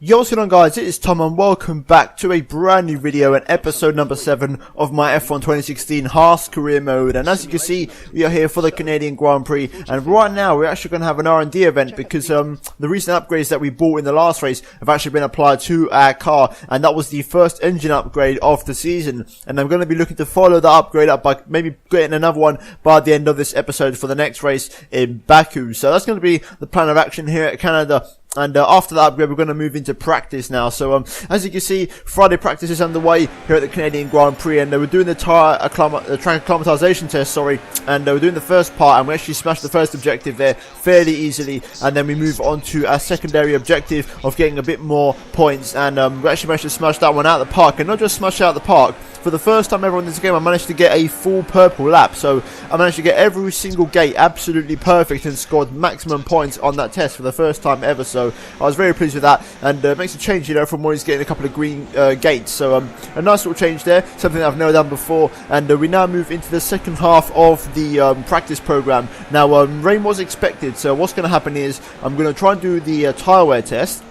Yo, what's going on, guys? It is Tom and welcome back to a brand new video and episode number 7 of my F1 2016 Haas career mode. And as you can see, we are here for the Canadian Grand Prix, and right now we're actually going to have an R&D event because the recent upgrades that we bought in the last race have actually been applied to our car, and that was the first engine upgrade of the season. And I'm going to be looking to follow that upgrade up by maybe getting another one by the end of this episode for the next race in Baku. So that's going to be the plan of action here at Canada. And after that upgrade, we're going to move into practice now. So as you can see, Friday practice is underway here at the Canadian Grand Prix, and we're doing the track acclimatization test, and we're doing the first part, and we actually smashed the first objective there fairly easily, and then we move on to our secondary objective of getting a bit more points, and we actually managed to smash that one out of the park, and not just smash it out of the park. For the first time ever in this game, I managed to get a full purple lap. So I managed to get every single gate absolutely perfect and scored maximum points on that test for the first time ever. So I was very pleased with that, and it makes a change, you know, from always getting a couple of green gates. So a nice little change there, something that I've never done before. And we now move into the second half of the practice program. Now rain was expected, so what's going to happen is I'm going to try and do the tyre wear test.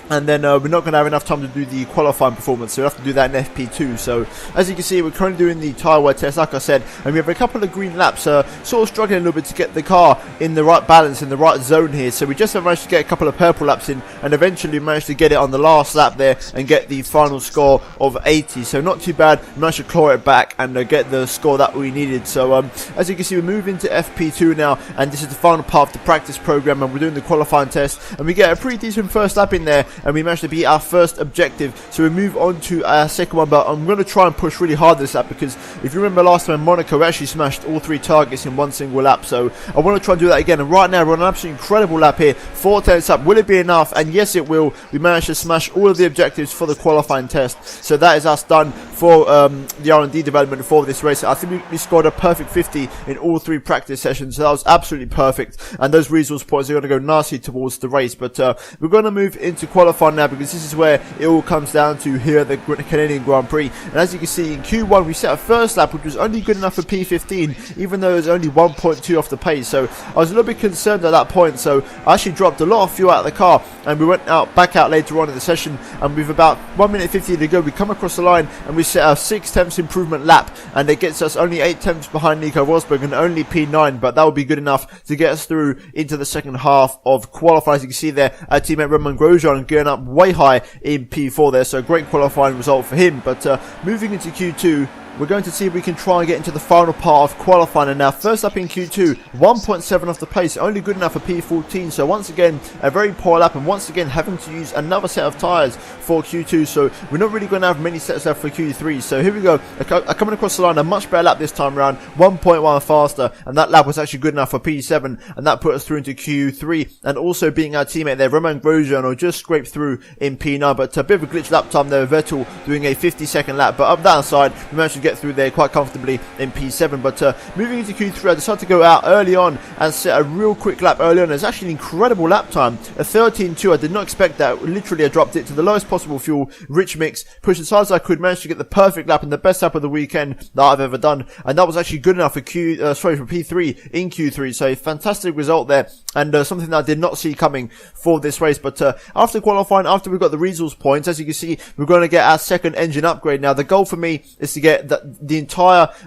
And then we're not going to have enough time to do the qualifying performance, so we'll have to do that in FP2. So as you can see, we're currently doing the tyre wear test, like I said, and we have a couple of green laps, sort of struggling a little bit to get the car in the right balance, in the right zone here. So we just have managed to get a couple of purple laps in, and eventually managed to get it on the last lap there and get the final score of 80. So not too bad. We managed to claw it back and get the score that we needed. So as you can see, we move into FP2 now, and this is the final part of the practice program, and we're doing the qualifying test, and we get a pretty decent first lap in there, and we managed to beat our first objective. So we move on to our second one, but I'm going to try and push really hard this lap, because if you remember last time in Monaco, we actually smashed all 3 targets in one single lap. So I want to try and do that again, and right now we're on an absolutely incredible lap here, 4 tenths up. Will it be enough? And yes, it will. We managed to smash all of the objectives for the qualifying test, so that is us done for the R&D development for this race. I think we scored a perfect 50 in all 3 practice sessions, so that was absolutely perfect, and those resource points are going to go nicely towards the race. But we're going to move into qualifying now, because this is where it all comes down to here at the Canadian Grand Prix. And as you can see, in Q1 we set a first lap which was only good enough for P15, even though it was only 1.2 off the pace. So I was a little bit concerned at that point, so I actually dropped a lot of fuel out of the car, and we went back out later on in the session, and with about 1 minute 50 to go, we come across the line and we set a 6 tenths improvement lap, and it gets us only 8 tenths behind Nico Rosberg and only P9, but that would be good enough to get us through into the second half of qualifying. As you can see there, our teammate Romain Grosjean going up way high in P4 there, so great qualifying result for him. But moving into Q2, we're going to see if we can try and get into the final part of qualifying. And now first up in Q2, 1.7 off the pace, only good enough for P14. So once again, a very poor lap, and once again having to use another set of tyres for Q2. So we're not really going to have many sets left for Q3. So here we go, coming across the line, a much better lap this time around, 1.1 faster, and that lap was actually good enough for P7, and that put us through into Q3, and also beating our teammate there, Romain Grosjean, who just scraped through in P9. But a bit of a glitch lap time there, Vettel doing a 50-second lap, but up that side, we managed to get through there quite comfortably in P7. But moving into Q3, I decided to go out early on and set a real quick lap early on. It's actually an incredible lap time, a 13.2. I did not expect that. Literally, I dropped it to the lowest possible fuel, rich mix, pushed as hard as I could, managed to get the perfect lap and the best lap of the weekend that I've ever done, and that was actually good enough for for P3 in Q3. So a fantastic result there, and something that I did not see coming for this race. But after qualifying, after we got the resource points, as you can see, we're going to get our second engine upgrade. Now the goal for me is to get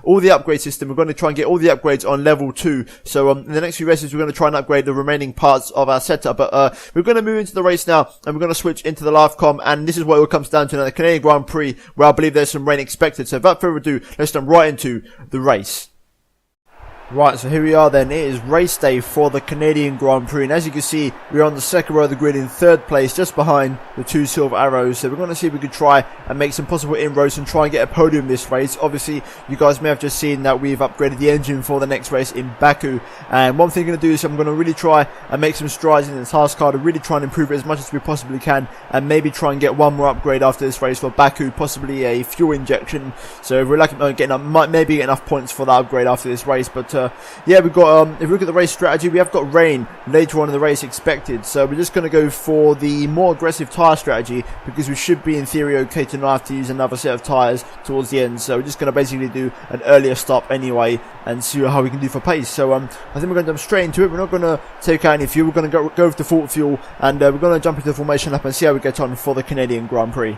all the upgrade system. We're going to try and get all the upgrades on level 2. So in the next few races, we're going to try and upgrade the remaining parts of our setup. But we're going to move into the race now, and we're going to switch into the live com, and this is what it all comes down to now, the Canadian Grand Prix, where I believe there's some rain expected. So without further ado, let's jump right into the race. Right, so here we are then. It is race day for the Canadian Grand Prix, and as you can see, we're on the second row of the grid in 3rd place, just behind the 2 silver arrows. So we're going to see if we can try and make some possible inroads and try and get a podium this race. Obviously, you guys may have just seen that we've upgraded the engine for the next race in Baku, and one thing I'm going to do is I'm going to really try and make some strides in this Haas car to really try and improve it as much as we possibly can, and maybe try and get one more upgrade after this race for Baku, possibly a fuel injection. So if we're lucky maybe get enough points for that upgrade after this race. But yeah, we've got, if we look at the race strategy, we have got rain later on in the race expected. So we're just going to go for the more aggressive tyre strategy because we should be in theory okay to not have to use another set of tyres towards the end. So we're just going to basically do an earlier stop anyway and see how we can do for pace. So I think we're going to jump straight into it. We're not going to take out any fuel. We're going to go with default fuel, and we're going to jump into the formation lap and see how we get on for the Canadian Grand Prix.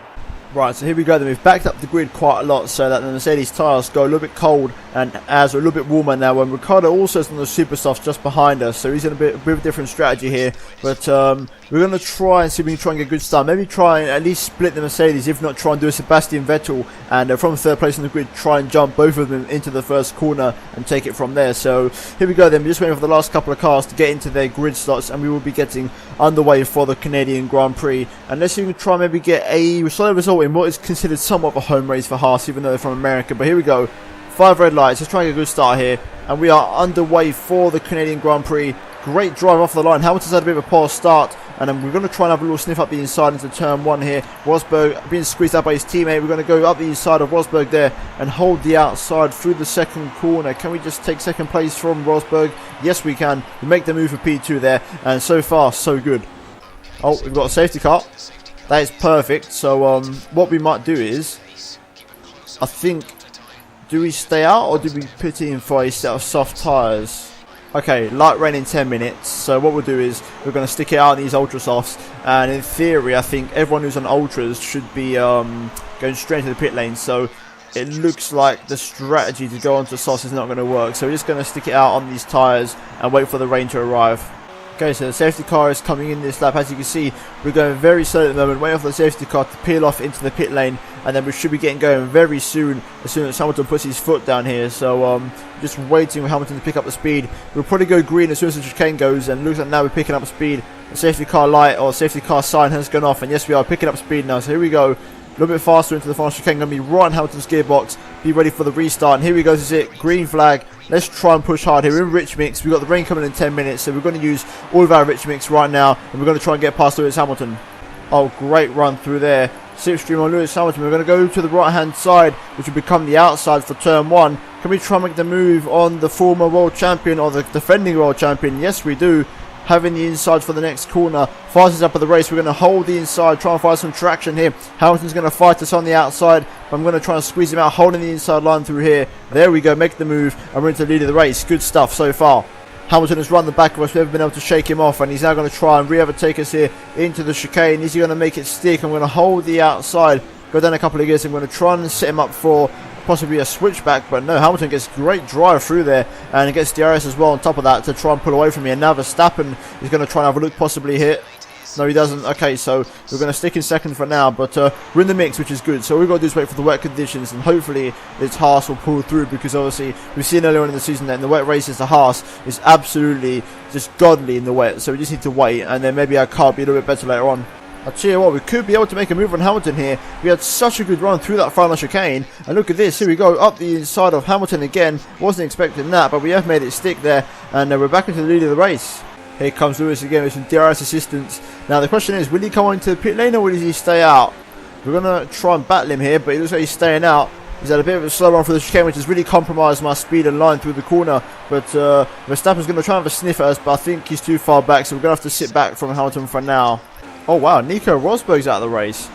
Right, so here we go then. We've backed up the grid quite a lot so that the Mercedes tyres go a little bit cold and as a little bit warmer now. And Ricciardo also is on the super softs just behind us, so he's in a bit of a different strategy here. But we're going to try and see if we can try and get a good start. Maybe try and at least split the Mercedes, if not try and do a Sebastian Vettel. And from third place on the grid, try and jump both of them into the first corner and take it from there. So here we go then. We're just waiting for the last couple of cars to get into their grid slots, and we will be getting underway for the Canadian Grand Prix. And let's see if we can try and maybe get a solid result in what is considered somewhat of a home race for Haas, even though they're from America. But here we go. 5 red lights. Let's try and get a good start here. And we are underway for the Canadian Grand Prix. Great drive off the line. Hamilton's had a bit of a poor start. And then we're going to try and have a little sniff up the inside into turn 1 here. Rosberg being squeezed out by his teammate. We're going to go up the inside of Rosberg there and hold the outside through the second corner. Can we just take second place from Rosberg? Yes, we can. We make the move for P2 there. And so far, so good. Oh, we've got a safety car. That is perfect. So what we might do is, I think, do we stay out or do we put in for a set of soft tyres? Okay, light rain in 10 minutes. So what we'll do is we're going to stick it out in these ultra softs. And in theory, I think everyone who's on ultras should be going straight into the pit lane. So it looks like the strategy to go onto softs is not going to work. So we're just going to stick it out on these tyres and wait for the rain to arrive. Okay, so the safety car is coming in this lap. As you can see, we're going very slow at the moment, waiting for the safety car to peel off into the pit lane, and then we should be getting going very soon as Hamilton puts his foot down here. So just waiting for Hamilton to pick up the speed. We'll probably go green as soon as the chicane goes, and it looks like now we're picking up speed. The safety car light or safety car sign has gone off, and yes, we are picking up speed now. So here we go. A little bit faster into the final chicane, going to be right on Hamilton's gearbox. Be ready for the restart, and here we go. This is it, green flag. Let's try and push hard here. We're in rich mix. We've got the rain coming in 10 minutes, so we're going to use all of our rich mix right now, and we're going to try and get past Lewis Hamilton. Oh, great run through there. Slipstream on Lewis Hamilton. We're going to go to the right hand side, which will become the outside for turn 1. Can we try and make the move on the former world champion or the defending world champion? Yes, we do. Having the inside for the next corner. Fastest up of the race. We're going to hold the inside, try and find some traction here. Hamilton's going to fight us on the outside. I'm going to try and squeeze him out, holding the inside line through here. There we go, make the move, and we're into the lead of the race. Good stuff so far. Hamilton has run the back of us. We haven't been able to shake him off, and he's now going to try and re-overtake us here into the chicane. Is he going to make it stick? I'm going to hold the outside, go down a couple of gears. I'm going to try and set him up for possibly a switchback, but no, Hamilton gets great drive through there, and it gets DRS as well on top of that to try and pull away from me. And now Verstappen is going to try and have a look possibly here. No, he doesn't. Okay, so we're going to stick in second for now, but we're in the mix, which is good. So all we've got to do is wait for the wet conditions, and hopefully this Haas will pull through, because obviously we've seen earlier on in the season that in the wet races the Haas is absolutely just godly in the wet. So we just need to wait, and then maybe our car will be a little bit better later on. I'll tell you what, we could be able to make a move on Hamilton here. We had such a good run through that final chicane. And look at this, here we go, up the inside of Hamilton again. Wasn't expecting that, but we have made it stick there. And we're back into the lead of the race. Here comes Lewis again with some DRS assistance. Now the question is, will he come into the pit lane or will he stay out? We're going to try and battle him here, but it looks like he's staying out. He's had a bit of a slow run for the chicane, which has really compromised my speed and line through the corner. But Verstappen's going to try and have a sniff at us, but I think he's too far back, so we're going to have to sit back from Hamilton for now. Oh wow, Nico Rosberg's out of the race.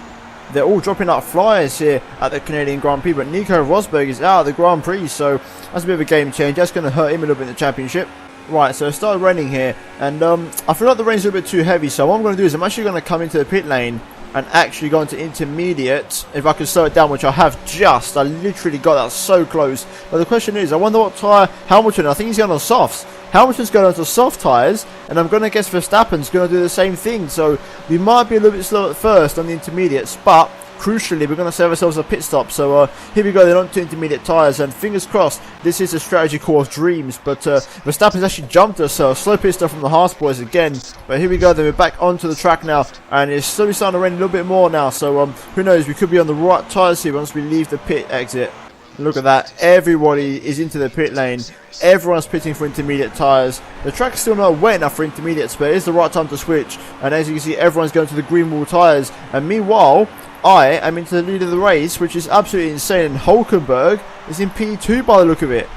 They're all dropping out flyers here at the Canadian Grand Prix, but Nico Rosberg is out of the Grand Prix, so that's a bit of a game change. That's going to hurt him a little bit in the championship. Right, so it started raining here, and I feel like the rain's a little bit too heavy, so what I'm going to do is I'm actually going to come into the pit lane and actually go into intermediate, if I can slow it down, which I have just. I literally got that so close. But the question is, I wonder what tyre Hamilton, I think he's going on softs. Hamilton's going onto soft tyres, and I'm going to guess Verstappen's going to do the same thing. So we might be a little bit slow at first on the intermediates, but crucially, we're going to save ourselves a pit stop. So here we go, they're on to intermediate tyres, and fingers crossed, this is a strategy core of dreams. But Verstappen's actually jumped us, so slow pit stop from the Haas boys again. But here we go, then we're back onto the track now, and it's slowly starting to rain a little bit more now. So who knows, we could be on the right tyres here once we leave the pit exit. Look at that, everybody is into the pit lane. Everyone's pitting for intermediate tyres. The track's still not wet enough for intermediates, but it's the right time to switch. And as you can see, everyone's going to the green wall tyres. And meanwhile, I am into the lead of the race, which is absolutely insane. And Hulkenberg is in P2 by the look of it.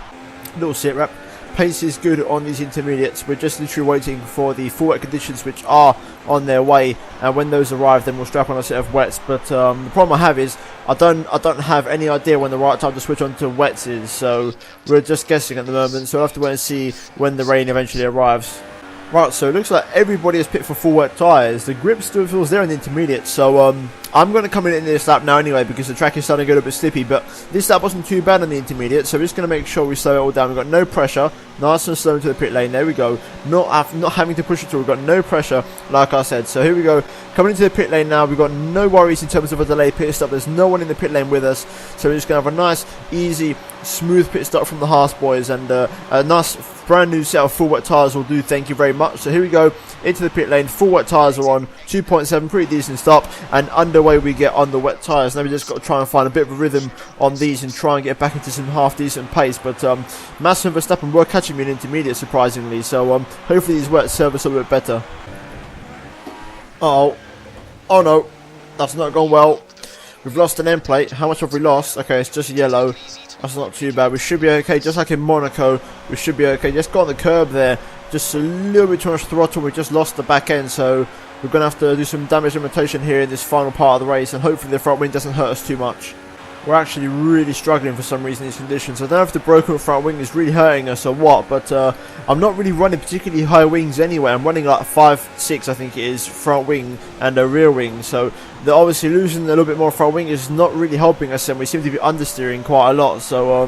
Little sit rep. Pace is good on these intermediates. We're just literally waiting for the full wet conditions, which are on their way, and when those arrive then we'll strap on a set of wets. But the problem I have is I don't have any idea when the right time to switch on to wets is, so we're just guessing at the moment, so we'll have to wait and see when the rain eventually arrives. Right, so it looks like everybody has picked for full wet tyres. The grip still feels there in the intermediate, so I'm going to come in this lap now anyway because the track is starting to get a bit slippy, but this lap wasn't too bad on the intermediate, so we're just going to make sure we slow it all down. We've got no pressure, nice and slow into the pit lane, there we go, not having to push it through, we've got no pressure like I said. So here we go, coming into the pit lane now, we've got no worries in terms of a delayed pit stop, there's no one in the pit lane with us, so we're just going to have a nice, easy, smooth pit stop from the Haas boys, and a nice brand new set of full wet tyres will do, thank you very much. So here we go, into the pit lane, full wet tyres are on, 2.7, pretty decent stop, and underway we get on the wet tyres. Now we just got to try and find a bit of a rhythm on these and try and get back into some half decent pace, but Massa and Verstappen were catching me in intermediate surprisingly, so hopefully these wets serve us a little bit better. Oh no, that's not gone well. We've lost an end plate. How much have we lost? Okay, it's just yellow. That's not too bad. We should be okay, just like in Monaco. We should be okay. Just got on the curb there. Just a little bit too much throttle. We just lost the back end, so we're going to have to do some damage limitation here in this final part of the race, and hopefully the front wing doesn't hurt us too much. We're actually really struggling for some reason in these conditions. I don't know if the broken front wing is really hurting us or what, but I'm not really running particularly high wings anyway. I'm running like 5-6 I think it is front wing and a rear wing, so obviously losing a little bit more front wing is not really helping us, and we seem to be understeering quite a lot, so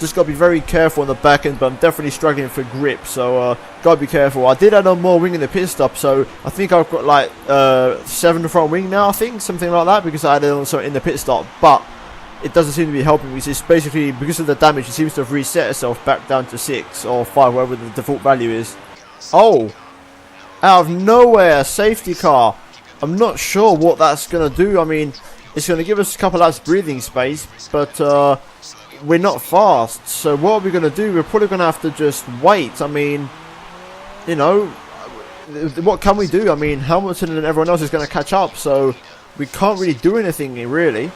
just got to be very careful on the back end, but I'm definitely struggling for grip, so got to be careful. I did add on more wing in the pit stop, so I think I've got like 7 front wing now, I think, something like that, because I added on some in the pit stop, but it doesn't seem to be helping me. It's basically, because of the damage, it seems to have reset itself back down to 6 or 5, whatever the default value is. Oh! Out of nowhere, a safety car. I'm not sure what that's going to do. I mean, it's going to give us a couple laps breathing space, but we're not fast. So what are we going to do? We're probably going to have to just wait. I mean, you know, what can we do? I mean, Hamilton and everyone else is going to catch up, so we can't really do anything really.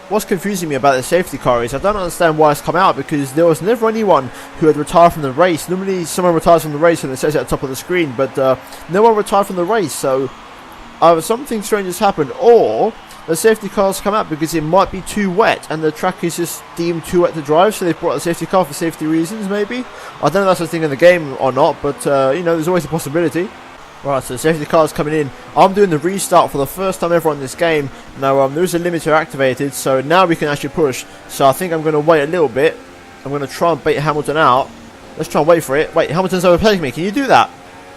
What's confusing me about the safety car is I don't understand why it's come out, because there was never anyone who had retired from the race. Normally someone retires from the race and it says it at the top of the screen, but no one retired from the race, so either something strange has happened, or the safety car's come out because it might be too wet and the track is just deemed too wet to drive, so they brought the safety car for safety reasons maybe. I don't know if that's a thing in the game or not, but you know, there's always a possibility. Right, so the safety car is coming in. I'm doing the restart for the first time ever on this game. Now, there is a limiter activated, so now we can actually push. So I think I'm going to wait a little bit. I'm going to try and bait Hamilton out. Let's try and wait for it. Wait, Hamilton's overtaking me. Can you do that?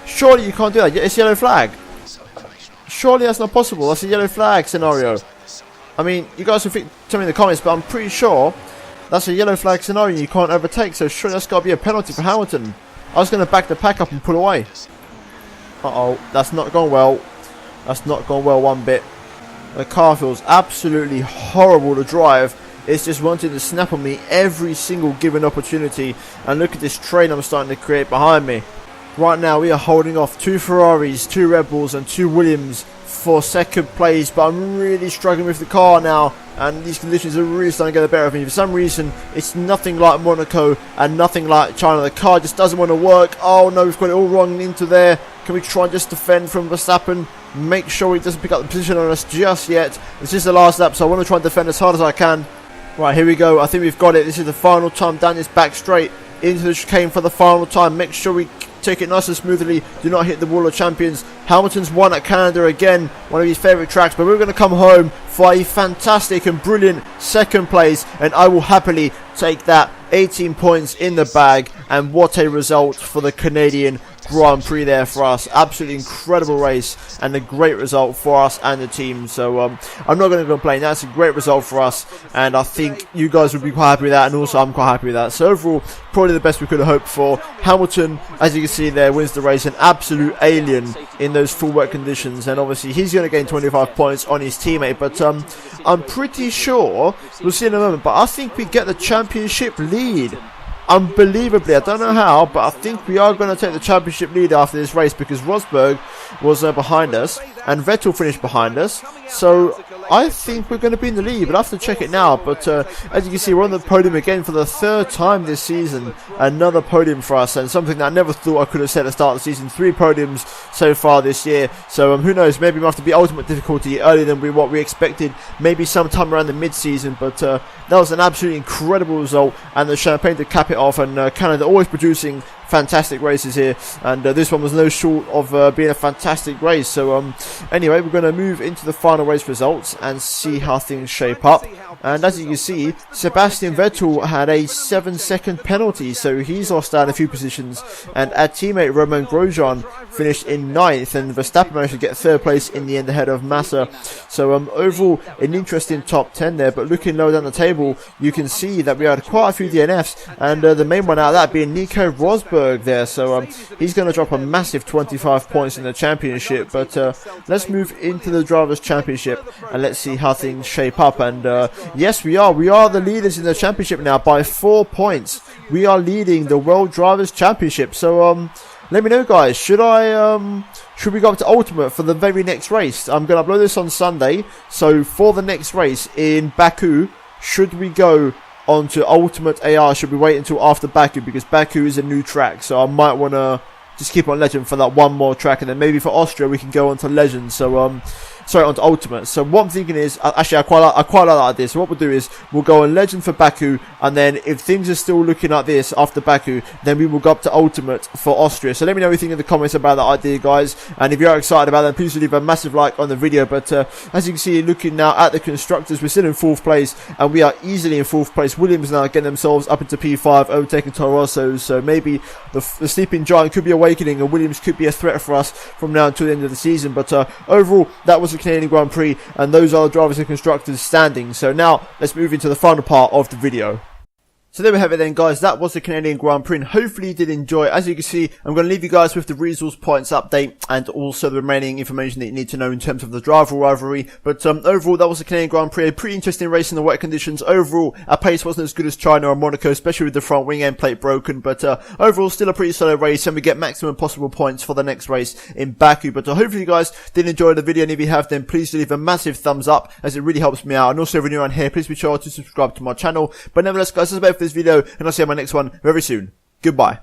Surely you can't do that. It's yellow flag. Surely that's not possible. That's a yellow flag scenario. I mean, you guys can tell me in the comments, but I'm pretty sure that's a yellow flag scenario and you can't overtake. So surely that's got to be a penalty for Hamilton. I was going to back the pack up and pull away. Uh-oh, that's not gone well. That's not gone well one bit. The car feels absolutely horrible to drive. It's just wanting to snap on me every single given opportunity. And look at this train I'm starting to create behind me. Right now we are holding off 2 Ferraris, 2 Red Bulls and 2 Williams for second place. But I'm really struggling with the car now. And these conditions are really starting to get the better of me. For some reason, it's nothing like Monaco and nothing like China. The car just doesn't want to work. Oh no, we've got it all wrong into there. Can we try and just defend from Verstappen? Make sure he doesn't pick up the position on us just yet. This is the last lap, so I want to try and defend as hard as I can. Right, here we go. I think we've got it. This is the final time down this back straight into the chicane for the final time. Make sure we take it nice and smoothly. Do not hit the wall of champions. Hamilton's won at Canada again, one of his favourite tracks, but we're going to come home for a fantastic and brilliant second place, and I will happily take that. 18 points in the bag, and what a result for the Canadian Grand Prix there for us. Absolutely incredible race and a great result for us and the team, so I'm not going to complain. That's a great result for us, and I think you guys would be quite happy with that, and also I'm quite happy with that. So overall, probably the best we could have hoped for. Hamilton, as you can see there, wins the race, an absolute alien in those full wet conditions, and obviously he's going to gain 25 points on his teammate, but I'm pretty sure, we'll see in a moment, but I think we get the championship lead. Unbelievably, I don't know how, but I think we are going to take the championship lead after this race, because Rosberg was behind us and Vettel finished behind us, so I think we're going to be in the lead, but I have to check it now. But as you can see, we're on the podium again for the third time this season. Another podium for us, and something that I never thought I could have said at the start of the season. 3 podiums so far this year. So who knows, maybe we'll have to be ultimate difficulty earlier than what we expected. Maybe sometime around the mid-season, but that was an absolutely incredible result, and the champagne to cap it off. And Canada always producing fantastic races here, and this one was no short of being a fantastic race. So anyway, we're going to move into the final race results and see how things shape up. And as you can see, Sebastian Vettel had a 7-second penalty, so he's lost out a few positions, and our teammate Romain Grosjean finished in 9th, and Verstappen managed to get 3rd place in the end ahead of Massa. So overall an interesting top 10 there, but looking low down the table, you can see that we had quite a few DNFs, and the main one out of that being Nico Rosberg there. So he's going to drop a massive 25 points in the championship. But let's move into the Drivers' Championship and let's see how things shape up. And yes, we are the leaders in the championship now by 4 points. We are leading the World Drivers' Championship. So let me know, guys, should we go up to Ultimate for the very next race? I'm going to upload this on Sunday, so for the next race in Baku, should we go onto Ultimate AR? Should we wait until after Baku, because Baku is a new track, so I might want to just keep on Legend for that one more track, and then maybe for Austria we can go onto Legend. So sorry, onto Ultimate. So what I'm thinking is, actually I quite like that idea. So what we'll do is, we'll go on Legend for Baku, and then if things are still looking like this after Baku, then we will go up to Ultimate for Austria. So let me know what you think in the comments about that idea, guys. And if you're excited about that, please leave a massive like on the video. But as you can see, looking now at the constructors, we're still in 4th place, and we are easily in 4th place. Williams now getting themselves up into P5, overtaking Toro Rosso. So maybe the sleeping giant could be awakening, and Williams could be a threat for us from now until the end of the season. But overall, that was the Canadian Grand Prix, and those are the drivers and constructors standing. So now let's move into the final part of the video. So there we have it then, guys. That was the Canadian Grand Prix, and hopefully you did enjoy. As you can see, I'm going to leave you guys with the resource points update and also the remaining information that you need to know in terms of the driver rivalry. But overall, that was the Canadian Grand Prix. A pretty interesting race in the wet conditions. Overall, our pace wasn't as good as China or Monaco, especially with the front wing end plate broken. But overall, still a pretty solid race, and we get maximum possible points for the next race in Baku. But hopefully you guys did enjoy the video, and if you have, then please leave a massive thumbs up, as it really helps me out. And also, if you're new around here, please be sure to subscribe to my channel. But nevertheless, guys, that's about it for this video, and I'll see you in my next one very soon. Goodbye.